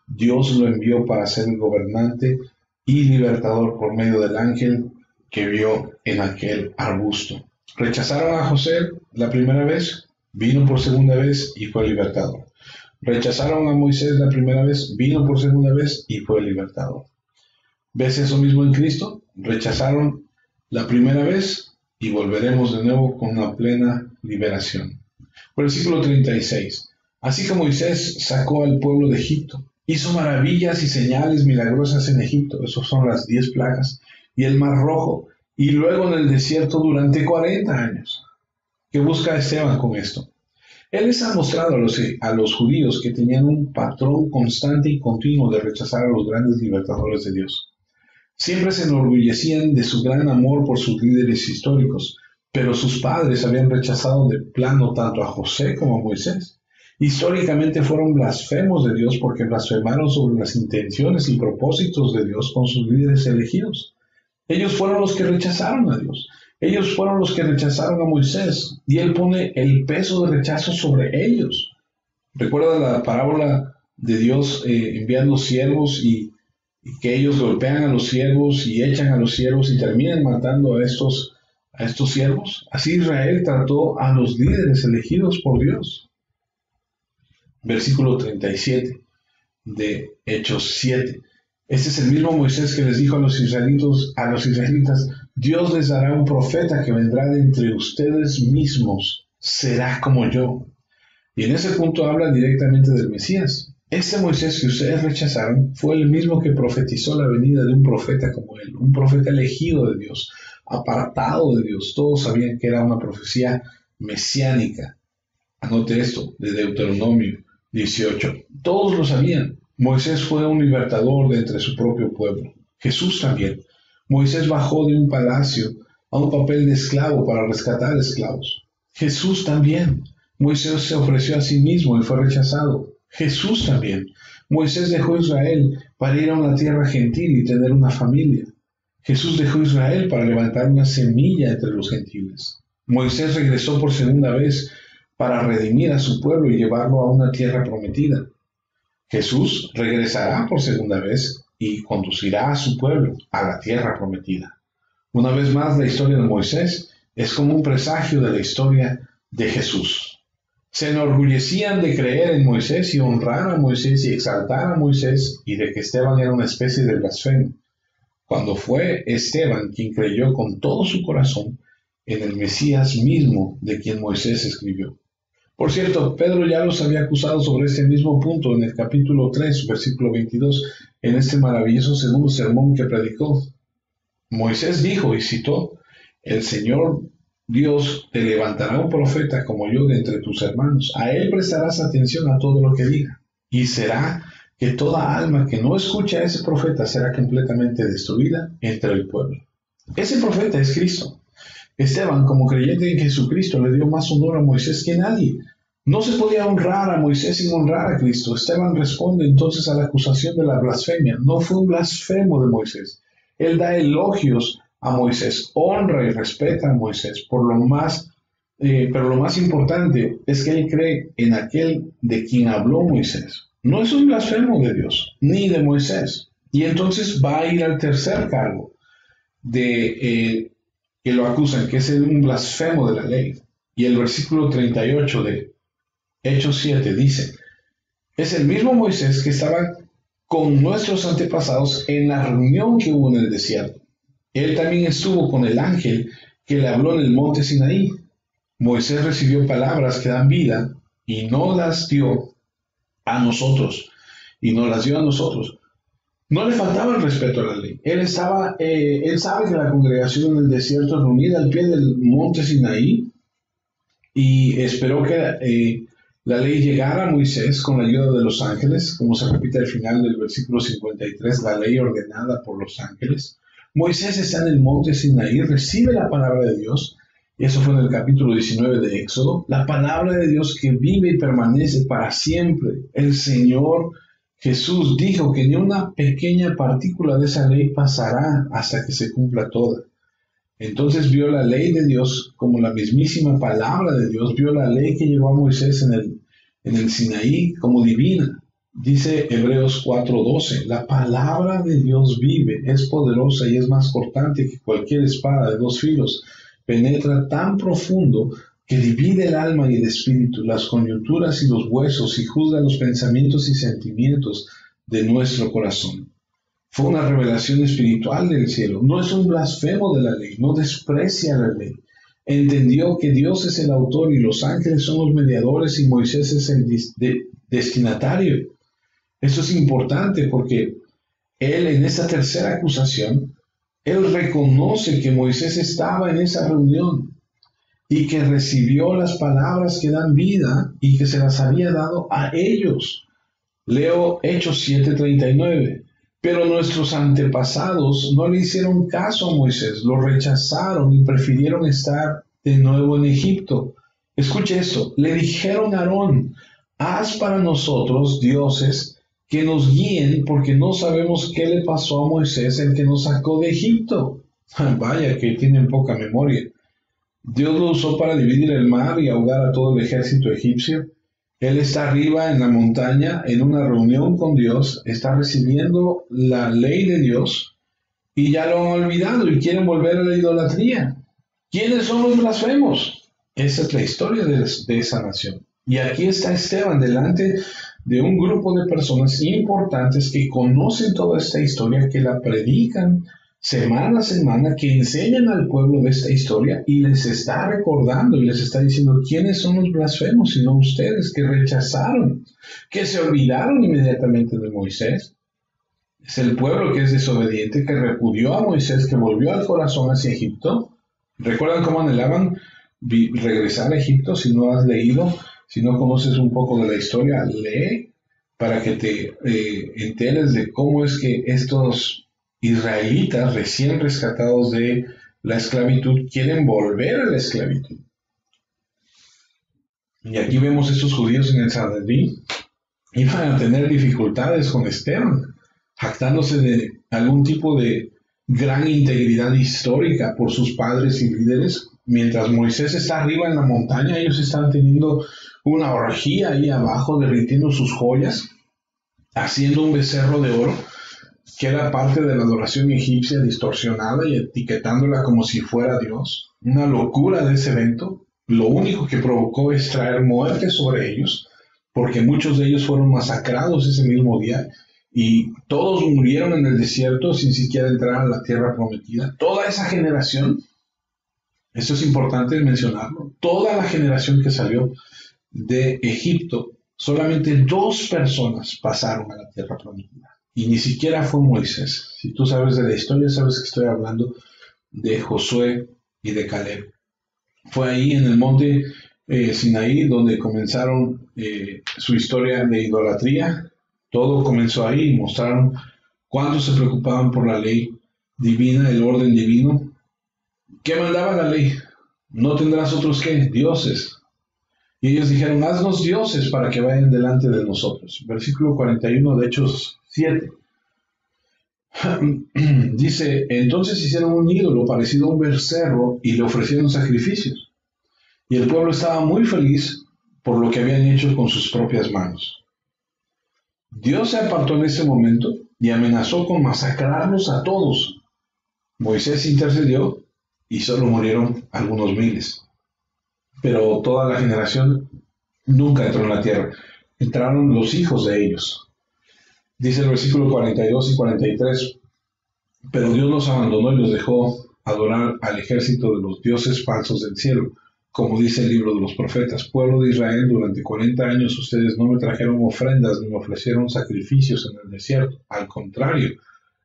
A: Dios lo envió para ser el gobernante y libertador por medio del ángel que vio en aquel arbusto. Rechazaron a José la primera vez, vino por segunda vez y fue libertador. Rechazaron a Moisés la primera vez, vino por segunda vez y fue libertador. ¿Ves eso mismo en Cristo? Rechazaron la primera vez y volveremos de nuevo con una plena liberación. Versículo 36. Así que Moisés sacó al pueblo de Egipto, hizo maravillas y señales milagrosas en Egipto, esos son las 10 plagas, y el Mar Rojo, y luego en el desierto durante 40 años. ¿Qué busca Esteban con esto? Él les ha mostrado a los judíos que tenían un patrón constante y continuo de rechazar a los grandes libertadores de Dios. Siempre se enorgullecían de su gran amor por sus líderes históricos, pero sus padres habían rechazado de plano tanto a José como a Moisés. Históricamente fueron blasfemos de Dios porque blasfemaron sobre las intenciones y propósitos de Dios con sus líderes elegidos. Ellos fueron los que rechazaron a Dios. Ellos fueron los que rechazaron a Moisés y él pone el peso de rechazo sobre ellos. Recuerda la parábola de Dios enviando siervos y que ellos golpean a los siervos y echan a los siervos y terminan matando a estos siervos. Así Israel trató a los líderes elegidos por Dios. Versículo 37 de Hechos 7. Este es el mismo Moisés que les dijo a los israelitas, Dios les dará un profeta que vendrá de entre ustedes mismos, será como yo. Y en ese punto habla directamente del Mesías. Este Moisés que ustedes rechazaron fue el mismo que profetizó la venida de un profeta como él, un profeta elegido de Dios, apartado de Dios. Todos sabían que era una profecía mesiánica. Anote esto, de Deuteronomio 18. Todos lo sabían. Moisés fue un libertador de entre su propio pueblo. Jesús también. Moisés bajó de un palacio a un papel de esclavo para rescatar esclavos. Jesús también. Moisés se ofreció a sí mismo y fue rechazado. Jesús también. Moisés dejó Israel para ir a una tierra gentil y tener una familia. Jesús dejó Israel para levantar una semilla entre los gentiles. Moisés regresó por segunda vez para redimir a su pueblo y llevarlo a una tierra prometida. Jesús regresará por segunda vez y conducirá a su pueblo a la tierra prometida. Una vez más, la historia de Moisés es como un presagio de la historia de Jesús. Se enorgullecían de creer en Moisés y honrar a Moisés y exaltar a Moisés, y de que Esteban era una especie de blasfemo, cuando fue Esteban quien creyó con todo su corazón en el Mesías mismo de quien Moisés escribió. Por cierto, Pedro ya los había acusado sobre este mismo punto en el capítulo 3, versículo 22, en este maravilloso segundo sermón que predicó. Moisés dijo y citó: el Señor Dios te levantará un profeta como yo de entre tus hermanos. A él prestarás atención a todo lo que diga. Y será que toda alma que no escuche a ese profeta será completamente destruida entre el pueblo. Ese profeta es Cristo. Esteban, como creyente en Jesucristo, le dio más honor a Moisés que nadie. No se podía honrar a Moisés sin honrar a Cristo. Esteban responde entonces a la acusación de la blasfemia. No fue un blasfemo de Moisés. Él da elogios a Moisés, honra y respeta a Moisés, pero lo más importante es que él cree en aquel de quien habló Moisés. No es un blasfemo de Dios, ni de Moisés. Y entonces va a ir al tercer cargo de que lo acusan, que es un blasfemo de la ley. Y el versículo 38 de Hechos 7 dice: es el mismo Moisés que estaba con nuestros antepasados en la reunión que hubo en el desierto. Él también estuvo con el ángel que le habló en el monte Sinaí. Moisés recibió palabras que dan vida y no las dio a nosotros. No le faltaba el respeto a la ley. Él sabe que la congregación en el desierto es reunida al pie del monte Sinaí y esperó que la ley llegara a Moisés con la ayuda de los ángeles, como se repite al final del versículo 53, la ley ordenada por los ángeles. Moisés está en el monte Sinaí, recibe la palabra de Dios, y eso fue en el capítulo 19 de Éxodo, la palabra de Dios que vive y permanece para siempre. El Señor Jesús dijo que ni una pequeña partícula de esa ley pasará hasta que se cumpla toda. Entonces vio la ley de Dios como la mismísima palabra de Dios, vio la ley que llevó a Moisés en el Sinaí como divina. Dice Hebreos 4:12, la palabra de Dios vive, es poderosa y es más cortante que cualquier espada de dos filos. Penetra tan profundo que divide el alma y el espíritu, las coyunturas y los huesos, y juzga los pensamientos y sentimientos de nuestro corazón. Fue una revelación espiritual del cielo. No es un blasfemo de la ley, no desprecia la ley. Entendió que Dios es el autor y los ángeles son los mediadores y Moisés es el destinatario. Eso es importante porque él en esa tercera acusación, él reconoce que Moisés estaba en esa reunión y que recibió las palabras que dan vida y que se las había dado a ellos. Leo Hechos 7:39. Pero nuestros antepasados no le hicieron caso a Moisés, lo rechazaron y prefirieron estar de nuevo en Egipto. Escuche esto, le dijeron a Aarón: haz para nosotros dioses que nos guíen, porque no sabemos qué le pasó a Moisés, el que nos sacó de Egipto. Vaya que tienen poca memoria. Dios lo usó para dividir el mar y ahogar a todo el ejército egipcio. Él está arriba en la montaña, en una reunión con Dios, está recibiendo la ley de Dios y ya lo han olvidado y quieren volver a la idolatría. ¿Quiénes son los blasfemos? Esa es la historia de esa nación. Y aquí está Esteban delante de un grupo de personas importantes que conocen toda esta historia, que la predican semana a semana, que enseñan al pueblo de esta historia y les está recordando y les está diciendo quiénes son los blasfemos, sino ustedes que rechazaron, que se olvidaron inmediatamente de Moisés. Es el pueblo que es desobediente, que repudió a Moisés, que volvió al corazón hacia Egipto. ¿Recuerdan cómo anhelaban regresar a Egipto? Si no has leído, si no conoces un poco de la historia, lee para que te enteres de cómo es que estos israelitas recién rescatados de la esclavitud quieren volver a la esclavitud. Y aquí vemos a estos judíos en el Sanedrín, iban a tener dificultades con Esteban, jactándose de algún tipo de gran integridad histórica por sus padres y líderes. Mientras Moisés está arriba en la montaña, ellos están teniendo una orgía ahí abajo, derritiendo sus joyas, haciendo un becerro de oro, que era parte de la adoración egipcia distorsionada y etiquetándola como si fuera Dios. Una locura de ese evento. lo único que provocó es traer muerte sobre ellos, porque muchos de ellos fueron masacrados ese mismo día y todos murieron en el desierto sin siquiera entrar a la tierra prometida. Toda esa generación, esto es importante mencionarlo, toda la generación que salió de Egipto, solamente 2 personas pasaron a la tierra prometida. Y ni siquiera fue Moisés. Si tú sabes de la historia, sabes que estoy hablando de Josué y de Caleb. Fue ahí en el monte Sinaí donde comenzaron su historia de idolatría. Todo comenzó ahí y mostraron cuánto se preocupaban por la ley divina, el orden divino. ¿Qué mandaba la ley? No tendrás otros que dioses. Y ellos dijeron, haznos dioses para que vayan delante de nosotros. Versículo 41 de Hechos 7. Dice, entonces hicieron un ídolo parecido a un becerro y le ofrecieron sacrificios. Y el pueblo estaba muy feliz por lo que habían hecho con sus propias manos. Dios se apartó en ese momento y amenazó con masacrarlos a todos. Moisés intercedió y solo murieron algunos miles. Pero toda la generación nunca entró en la tierra. Entraron los hijos de ellos. Dice el versículo 42 y 43, pero Dios los abandonó y los dejó adorar al ejército de los dioses falsos del cielo, como dice el libro de los profetas. Pueblo de Israel, durante 40 años ustedes no me trajeron ofrendas ni me ofrecieron sacrificios en el desierto. Al contrario,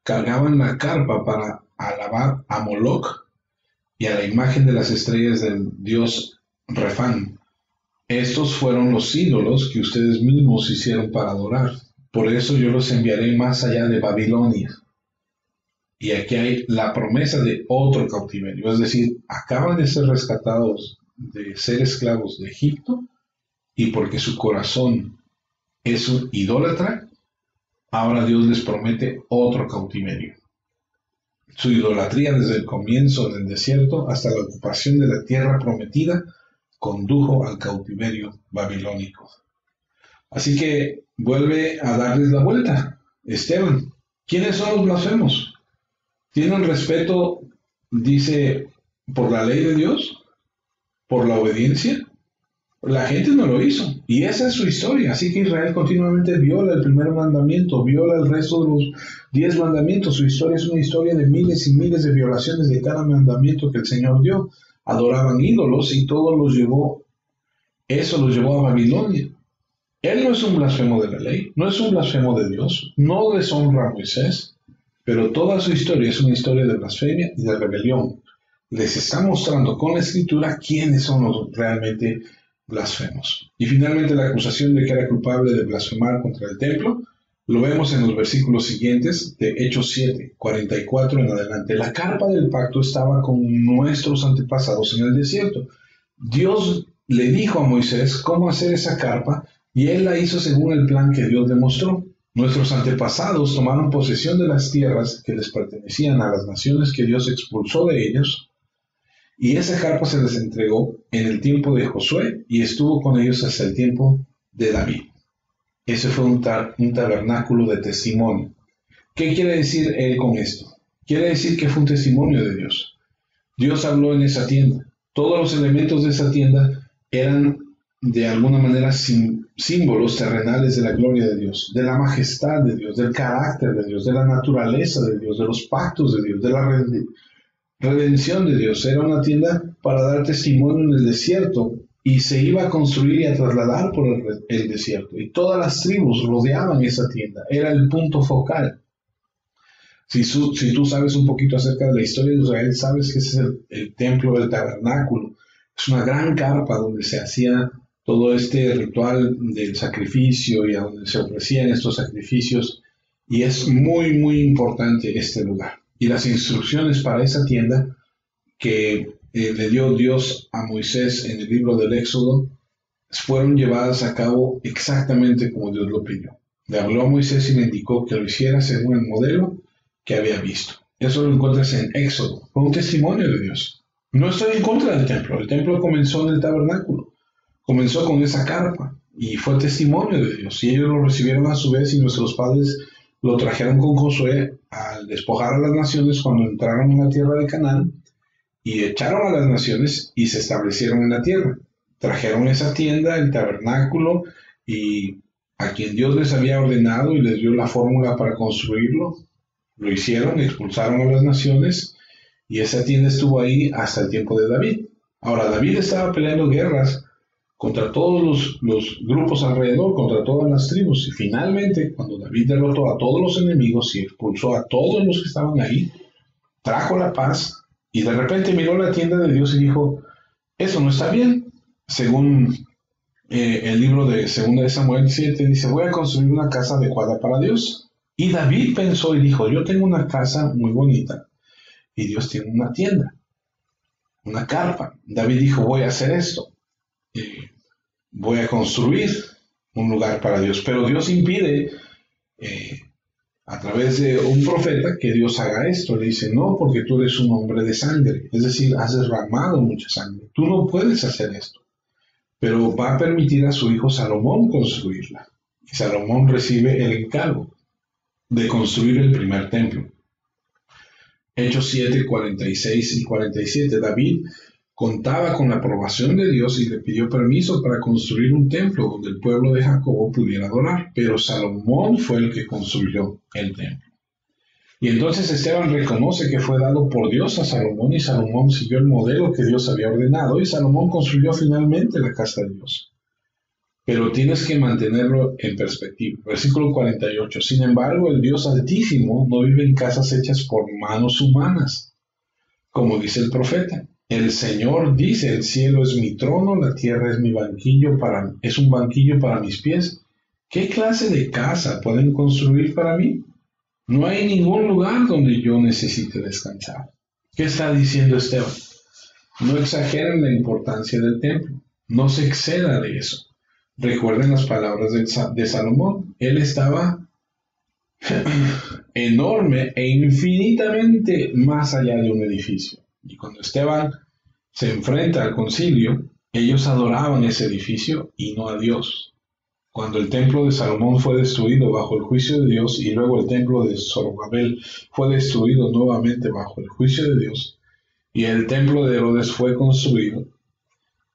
A: cargaban la carpa para alabar a Moloc y a la imagen de las estrellas del dios Refán. Estos fueron los ídolos que ustedes mismos hicieron para adorar. Por eso yo los enviaré más allá de Babilonia. Y aquí hay la promesa de otro cautiverio. Es decir, acaban de ser rescatados de ser esclavos de Egipto y porque su corazón es un idólatra, ahora Dios les promete otro cautiverio. Su idolatría desde el comienzo del desierto hasta la ocupación de la tierra prometida condujo al cautiverio babilónico. Así que vuelve a darles la vuelta. Esteban, ¿quiénes son los blasfemos? ¿Tienen respeto, dice, por la ley de Dios? ¿Por la obediencia? La gente no lo hizo. Y esa es su historia. Así que Israel continuamente viola el primer mandamiento, viola el resto de los 10 mandamientos. Su historia es una historia de miles y miles de violaciones de cada mandamiento que el Señor dio. Adoraban ídolos y eso los llevó a Babilonia. Él no es un blasfemo de la ley, no es un blasfemo de Dios, no deshonra a Moisés, pero toda su historia es una historia de blasfemia y de rebelión. Les está mostrando con la escritura quiénes son los realmente blasfemos. Y finalmente la acusación de que era culpable de blasfemar contra el templo, lo vemos en los versículos siguientes de Hechos 7, 44 en adelante. La carpa del pacto estaba con nuestros antepasados en el desierto. Dios le dijo a Moisés cómo hacer esa carpa y él la hizo según el plan que Dios le mostró. Nuestros antepasados tomaron posesión de las tierras que les pertenecían a las naciones que Dios expulsó de ellos, y esa carpa se les entregó en el tiempo de Josué y estuvo con ellos hasta el tiempo de David. Ese fue un tabernáculo de testimonio. ¿Qué quiere decir él con esto? Quiere decir que fue un testimonio de Dios. Dios habló en esa tienda. Todos los elementos de esa tienda eran de alguna manera símbolos terrenales de la gloria de Dios, de la majestad de Dios, del carácter de Dios, de la naturaleza de Dios, de los pactos de Dios, de la redención de Dios. Era una tienda para dar testimonio en el desierto y se iba a construir y a trasladar por el desierto. Y todas las tribus rodeaban esa tienda. Era el punto focal. Si tú sabes un poquito acerca de la historia de Israel, sabes que ese es el templo del tabernáculo. Es una gran carpa donde se hacía todo este ritual del sacrificio y a donde se ofrecían estos sacrificios. Y es muy, muy importante este lugar. Y las instrucciones para esa tienda que le dio Dios a Moisés en el libro del Éxodo fueron llevadas a cabo exactamente como Dios lo pidió. Le habló a Moisés y le indicó que lo hiciera según el modelo que había visto. Eso lo encuentras en Éxodo. Fue un testimonio de Dios. No estoy en contra del templo. El templo comenzó en el tabernáculo. Comenzó con esa carpa y fue testimonio de Dios. Y ellos lo recibieron a su vez y nuestros padres lo trajeron con Josué al despojar a las naciones cuando entraron en la tierra de Canaán. y echaron a las naciones y se establecieron en la tierra. Trajeron esa tienda, el tabernáculo, y a quien Dios les había ordenado y les dio la fórmula para construirlo, lo hicieron, expulsaron a las naciones, y esa tienda estuvo ahí hasta el tiempo de David. Ahora, David estaba peleando guerras contra todos los grupos alrededor, contra todas las tribus, y finalmente, cuando David derrotó a todos los enemigos y expulsó a todos los que estaban ahí, trajo la paz, y de repente miró la tienda de Dios y dijo, eso no está bien. Según el libro de 2 de Samuel 7, dice, voy a construir una casa adecuada para Dios. Y David pensó y dijo, yo tengo una casa muy bonita, y Dios tiene una tienda, una carpa. David dijo, voy a hacer esto, voy a construir un lugar para Dios. Pero Dios impide, a través de un profeta, que Dios haga esto. Le dice, no, porque tú eres un hombre de sangre, es decir, has derramado mucha sangre, tú no puedes hacer esto. Pero va a permitir a su hijo Salomón construirla. Y Salomón recibe el encargo de construir el primer templo. Hechos 7, 46 y 47. David contaba con la aprobación de Dios y le pidió permiso para construir un templo donde el pueblo de Jacob pudiera adorar, pero Salomón fue el que construyó el templo. Y entonces Esteban reconoce que fue dado por Dios a Salomón, y Salomón siguió el modelo que Dios había ordenado, y Salomón construyó finalmente la casa de Dios. Pero tienes que mantenerlo en perspectiva. Versículo 48. Sin embargo, el Dios Altísimo no vive en casas hechas por manos humanas, como dice el profeta. El Señor dice, el cielo es mi trono, la tierra es es un banquillo para mis pies. ¿Qué clase de casa pueden construir para mí? No hay ningún lugar donde yo necesite descansar. ¿Qué está diciendo Esteban? No exageren la importancia del templo. No se exceda de eso. Recuerden las palabras de Salomón. Él estaba enorme e infinitamente más allá de un edificio. Y cuando Esteban se enfrenta al concilio, ellos adoraban ese edificio y no a Dios. Cuando el templo de Salomón fue destruido bajo el juicio de Dios, y luego el templo de Zorobabel fue destruido nuevamente bajo el juicio de Dios, y el templo de Herodes fue construido,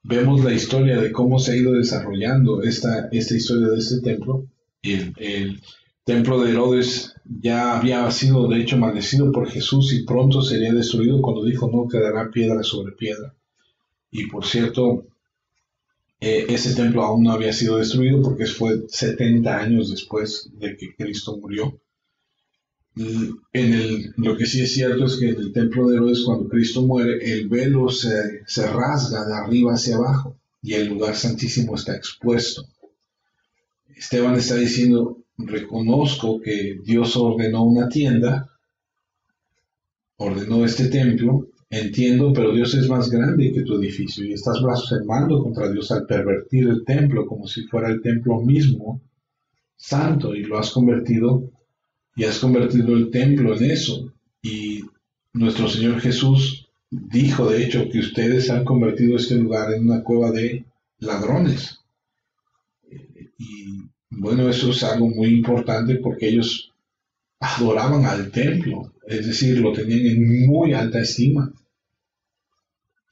A: vemos la historia de cómo se ha ido desarrollando esta historia de este templo. El templo de Herodes ya había sido de hecho maldecido por Jesús y pronto sería destruido cuando dijo, no quedará piedra sobre piedra. Y por cierto, ese templo aún no había sido destruido porque fue 70 años después de que Cristo murió. Lo que sí es cierto es que en el templo de Herodes, cuando Cristo muere, el velo se rasga de arriba hacia abajo y el lugar santísimo está expuesto. Esteban está diciendo, reconozco que Dios ordenó una tienda, ordenó este templo, entiendo, pero Dios es más grande que tu edificio y estás blasfemando contra Dios al pervertir el templo como si fuera el templo mismo santo, y has convertido el templo en eso. Y nuestro Señor Jesús dijo de hecho que ustedes han convertido este lugar en una cueva de ladrones. Y bueno, eso es algo muy importante porque ellos adoraban al templo, es decir, lo tenían en muy alta estima.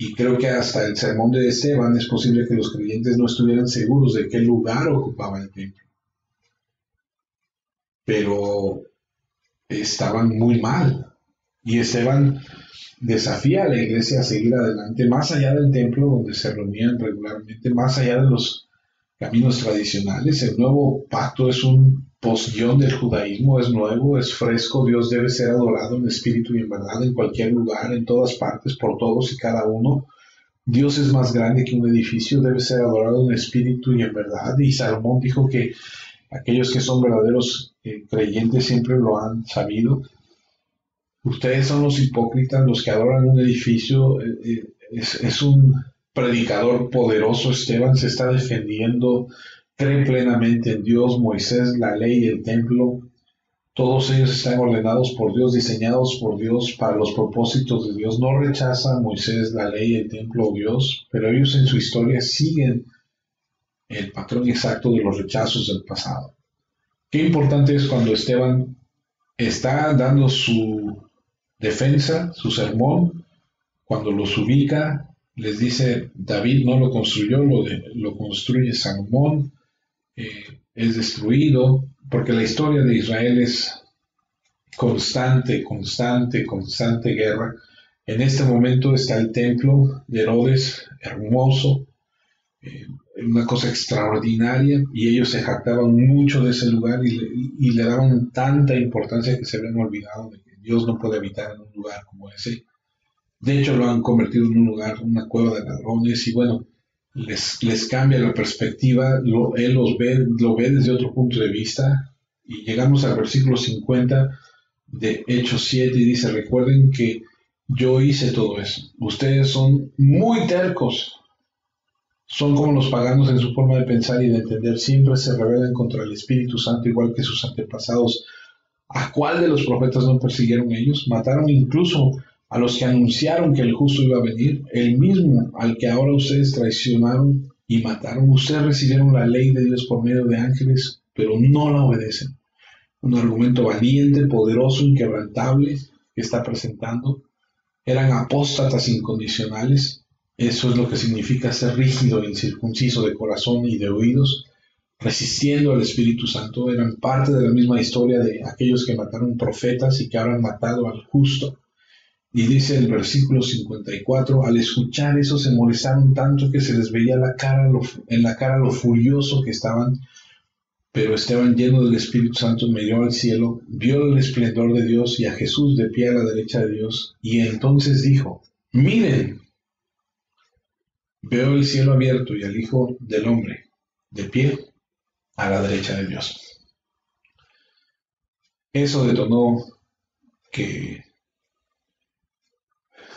A: Y creo que hasta el sermón de Esteban es posible que los creyentes no estuvieran seguros de qué lugar ocupaba el templo. Pero estaban muy mal. Y Esteban desafía a la iglesia a seguir adelante, más allá del templo donde se reunían regularmente, más allá de los caminos tradicionales. El nuevo pacto es un postguión del judaísmo, es nuevo, es fresco. Dios debe ser adorado en espíritu y en verdad, en cualquier lugar, en todas partes, por todos y cada uno. Dios es más grande que un edificio, debe ser adorado en espíritu y en verdad. Y Salomón dijo que aquellos que son verdaderos creyentes siempre lo han sabido. Ustedes son los hipócritas, los que adoran un edificio. Es un predicador poderoso. Esteban se está defendiendo, cree plenamente en Dios, Moisés, la ley, el templo. Todos ellos están ordenados por Dios, diseñados por Dios para los propósitos de Dios. No rechazan Moisés, la ley, el templo o Dios, pero ellos en su historia siguen el patrón exacto de los rechazos del pasado. Qué importante es cuando Esteban está dando su defensa, su sermón, Cuando los ubica, les dice, David no lo construyó, lo construye Salomón, es destruido, porque la historia de Israel es constante guerra. En este momento está el templo de Herodes, hermoso, una cosa extraordinaria, y ellos se jactaban mucho de ese lugar y le daban tanta importancia que se habían olvidado de que Dios no puede habitar en un lugar como ese. De hecho, lo han convertido en un lugar, una cueva de ladrones, y bueno, les cambia la perspectiva, él lo ve desde otro punto de vista, y llegamos al versículo 50 de Hechos 7 y dice, recuerden que yo hice todo eso, ustedes son muy tercos, son como los paganos en su forma de pensar y de entender, siempre se rebelan contra el Espíritu Santo igual que sus antepasados. ¿A cuál de los profetas no persiguieron ellos? Mataron incluso a los que anunciaron que el justo iba a venir, el mismo al que ahora ustedes traicionaron y mataron. Ustedes recibieron la ley de Dios por medio de ángeles, pero no la obedecen. Un argumento valiente, poderoso, inquebrantable que está presentando. Eran apóstatas incondicionales. Eso es lo que significa ser rígido e incircunciso de corazón y de oídos, resistiendo al Espíritu Santo. Eran parte de la misma historia de aquellos que mataron profetas y que ahora han matado al justo. Y dice el versículo 54, al escuchar eso se molestaron tanto que se les veía en la cara lo furioso que estaban, pero Esteban, lleno del Espíritu Santo, miró al cielo, vio el esplendor de Dios y a Jesús de pie a la derecha de Dios, y entonces dijo, miren, veo el cielo abierto y al Hijo del Hombre de pie a la derecha de Dios. Eso detonó que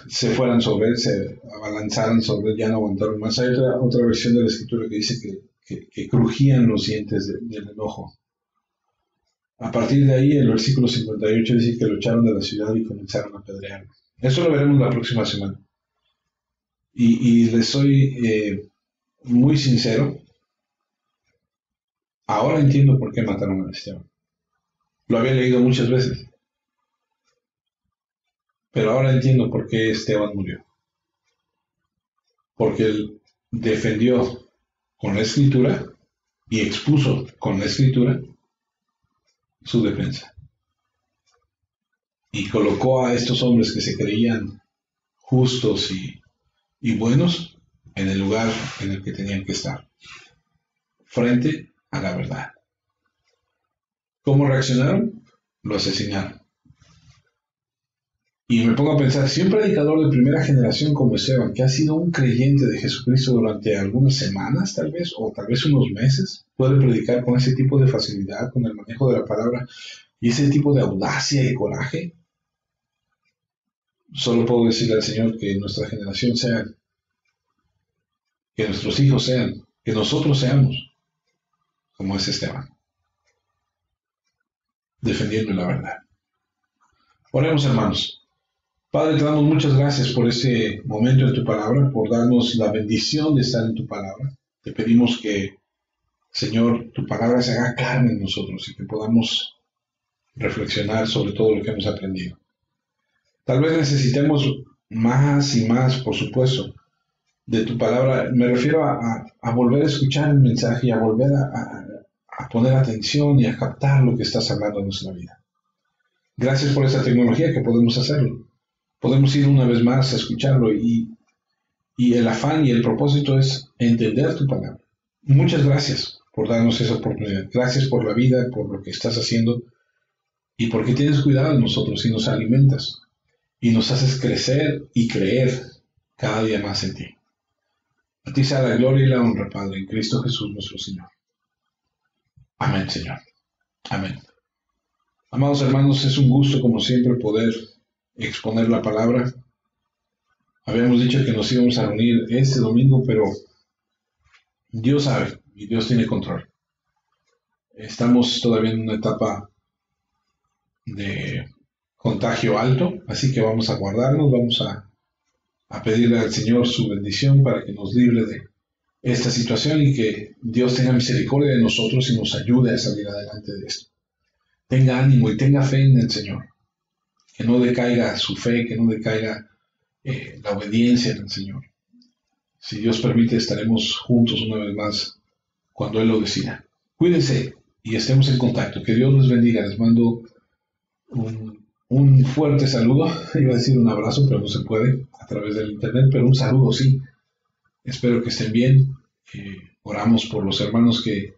A: se fueran sobre él, se abalanzaran sobre él, ya no aguantaron más. Hay otra versión de la escritura que dice que crujían los dientes del enojo. A partir de ahí, el versículo 58 dice que lo echaron de la ciudad y comenzaron a apedrearlo. Eso lo veremos la próxima semana. Y les soy muy sincero, ahora entiendo por qué mataron a Esteban. Lo había leído muchas veces, pero ahora entiendo por qué Esteban murió. Porque él defendió con la escritura y expuso con la escritura su defensa. Y colocó a estos hombres que se creían justos y buenos en el lugar en el que tenían que estar, frente a la verdad. ¿Cómo reaccionaron? Lo asesinaron. Y me pongo a pensar, si un predicador de primera generación como Esteban, que ha sido un creyente de Jesucristo durante algunas semanas tal vez, o tal vez unos meses, puede predicar con ese tipo de facilidad, con el manejo de la palabra y ese tipo de audacia y coraje, solo puedo decirle al Señor que nuestra generación sea, que nuestros hijos sean, que nosotros seamos como es Esteban, defendiendo la verdad. Oremos, hermanos. Padre, te damos muchas gracias por este momento en tu palabra, por darnos la bendición de estar en tu palabra. Te pedimos que, Señor, tu palabra se haga carne en nosotros y que podamos reflexionar sobre todo lo que hemos aprendido. Tal vez necesitemos más y más, por supuesto, de tu palabra. Me refiero a volver a escuchar el mensaje y a volver a poner atención y a captar lo que estás hablando en nuestra vida. Gracias por esta tecnología que podemos hacerlo. Podemos ir una vez más a escucharlo y el afán y el propósito es entender tu palabra. Muchas gracias por darnos esa oportunidad. Gracias por la vida, por lo que estás haciendo y porque tienes cuidado de nosotros y nos alimentas y nos haces crecer y creer cada día más en ti. A ti sea la gloria y la honra, Padre, en Cristo Jesús nuestro Señor. Amén, Señor. Amén. Amados hermanos, es un gusto como siempre poder exponer la palabra. Habíamos dicho que nos íbamos a reunir este domingo, pero Dios sabe y Dios tiene control. Estamos todavía en una etapa de contagio alto, así que vamos a guardarnos, vamos a pedirle al Señor su bendición para que nos libre de esta situación y que Dios tenga misericordia de nosotros y nos ayude a salir adelante de esto. Tenga ánimo y tenga fe en el Señor. Que no decaiga su fe, que no decaiga la obediencia al Señor. Si Dios permite, estaremos juntos una vez más cuando Él lo decida. Cuídense y estemos en contacto. Que Dios les bendiga. Les mando un fuerte saludo. Iba a decir un abrazo, pero no se puede a través del internet, pero un saludo sí. Espero que estén bien. Oramos por los hermanos que